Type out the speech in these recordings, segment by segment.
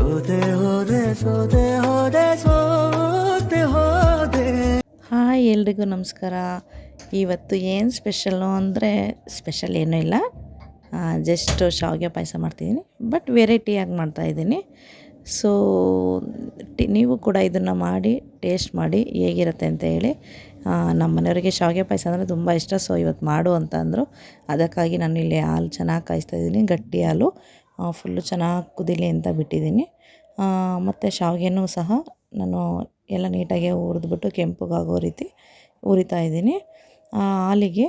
ಸೋದೆ ಹೋದೆ ಸೋದೆ ಹೋದೆ ಸೋದೆ ಹೋದೆ. ಹಾಯ್ ಎಲ್ರಿಗೂ ನಮಸ್ಕಾರ. ಇವತ್ತು ಏನು ಸ್ಪೆಷಲ್ಲು ಅಂದರೆ ಸ್ಪೆಷಲ್ ಏನೂ ಇಲ್ಲ, ಜಸ್ಟ್ ಶಾವಿಗೆ ಪಾಯಸ ಮಾಡ್ತಿದ್ದೀನಿ, ಬಟ್ ವೆರೈಟಿಯಾಗಿ ಮಾಡ್ತಾಯಿದ್ದೀನಿ. ಸೊ ನೀವು ಕೂಡ ಇದನ್ನು ಮಾಡಿ ಟೇಸ್ಟ್ ಮಾಡಿ ಹೇಗಿರುತ್ತೆ ಅಂತ ಹೇಳಿ. ನಮ್ಮ ಮನೆಯವರಿಗೆ ಶಾವಿಗೆ ಪಾಯಸ ಅಂದರೆ ತುಂಬ ಇಷ್ಟ. ಸೊ ಇವತ್ತು ಮಾಡು ಅಂತ ಅಂದರು. ಅದಕ್ಕಾಗಿ ನಾನು ಇಲ್ಲಿ ಹಾಲು ಚೆನ್ನಾಗಿ ಕಾಯಿಸ್ತಾಯಿದ್ದೀನಿ. ಗಟ್ಟಿ ಹಾಲು ಫುಲ್ಲು ಚೆನ್ನಾಗಿ ಕುದೀಲಿ ಅಂತ ಬಿಟ್ಟಿದ್ದೀನಿ. ಮತ್ತು ಶಾವಿಗೆನೂ ಸಹ ನಾನು ಎಲ್ಲ ನೀಟಾಗಿ ಹುರಿದ್ಬಿಟ್ಟು ಕೆಂಪಗಾಗೋ ರೀತಿ ಹುರಿತಾ ಇದ್ದೀನಿ. ಹಾಲಿಗೆ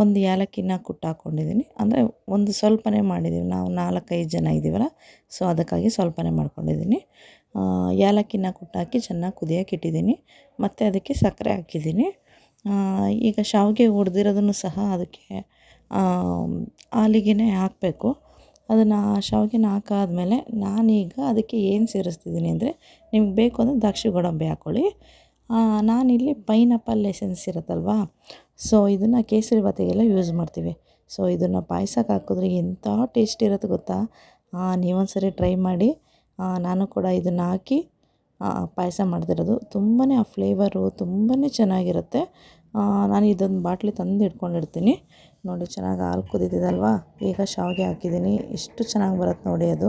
ಒಂದು ಏಲಕ್ಕಿನ ಕುಟ್ಟಿ ಹಾಕ್ಕೊಂಡಿದ್ದೀನಿ. ಅಂದರೆ ಒಂದು ಸ್ವಲ್ಪನೇ ಮಾಡಿದ್ದೀವಿ, ನಾವು 4-5 ಜನ ಇದ್ದೀವಲ್ಲ, ಸೊ ಅದಕ್ಕಾಗಿ ಸ್ವಲ್ಪನೇ ಮಾಡ್ಕೊಂಡಿದ್ದೀನಿ. ಏಲಕ್ಕಿನ ಕುಟ್ಟಾಕಿ ಚೆನ್ನಾಗಿ ಕುದಿಯೋಕೆ ಇಟ್ಟಿದ್ದೀನಿ. ಮತ್ತು ಅದಕ್ಕೆ ಸಕ್ಕರೆ ಹಾಕಿದ್ದೀನಿ. ಈಗ ಶಾವಿಗೆ ಹುರಿದಿರೋದನ್ನು ಸಹ ಅದಕ್ಕೆ ಹಾಲಿಗೆ ಹಾಕಬೇಕು. ಅದನ್ನು ಶಾವಿಗೆನ ಹಾಕಾದ್ಮೇಲೆ ನಾನೀಗ ಅದಕ್ಕೆ ಏನು ಸೇರಿಸ್ತಿದ್ದೀನಿ ಅಂದರೆ, ನಿಮ್ಗೆ ಬೇಕು ಅಂದರೆ ದ್ರಾಕ್ಷಿ ಗೋಡಂಬಿ ಹಾಕ್ಕೊಳ್ಳಿ. ನಾನಿಲ್ಲಿ ಪೈನಾಪಲ್ ಎಸೆನ್ಸ್ ಇರುತ್ತಲ್ವ, ಸೊ ಇದನ್ನು ಕೇಸರಿ ಬಾತಿಗೆಲ್ಲ ಯೂಸ್ ಮಾಡ್ತೀವಿ. ಸೊ ಇದನ್ನು ಪಾಯಸಕ್ಕೆ ಹಾಕಿದ್ರೆ ಎಂಥ ಟೇಸ್ಟ್ ಇರುತ್ತೆ ಗೊತ್ತಾ. ನೀವೊಂದು ಸರಿ ಟ್ರೈ ಮಾಡಿ. ನಾನು ಕೂಡ ಇದನ್ನು ಹಾಕಿ ಪಾಯಸ ಮಾಡ್ತಿರೋದು. ತುಂಬಾ ಆ ಫ್ಲೇವರು ತುಂಬಾ ಚೆನ್ನಾಗಿರುತ್ತೆ. ನಾನು ಇದೊಂದು ಬಾಟ್ಲಿ ತಂದು ಇಟ್ಕೊಂಡಿರ್ತೀನಿ. ನೋಡಿ ಚೆನ್ನಾಗಿ ಹಾಲು ಕುದೀತಿದಲ್ವ, ಈಗ ಶಾವಿಗೆ ಹಾಕಿದ್ದೀನಿ. ಎಷ್ಟು ಚೆನ್ನಾಗಿ ಬರುತ್ತೆ ನೋಡಿ ಅದು.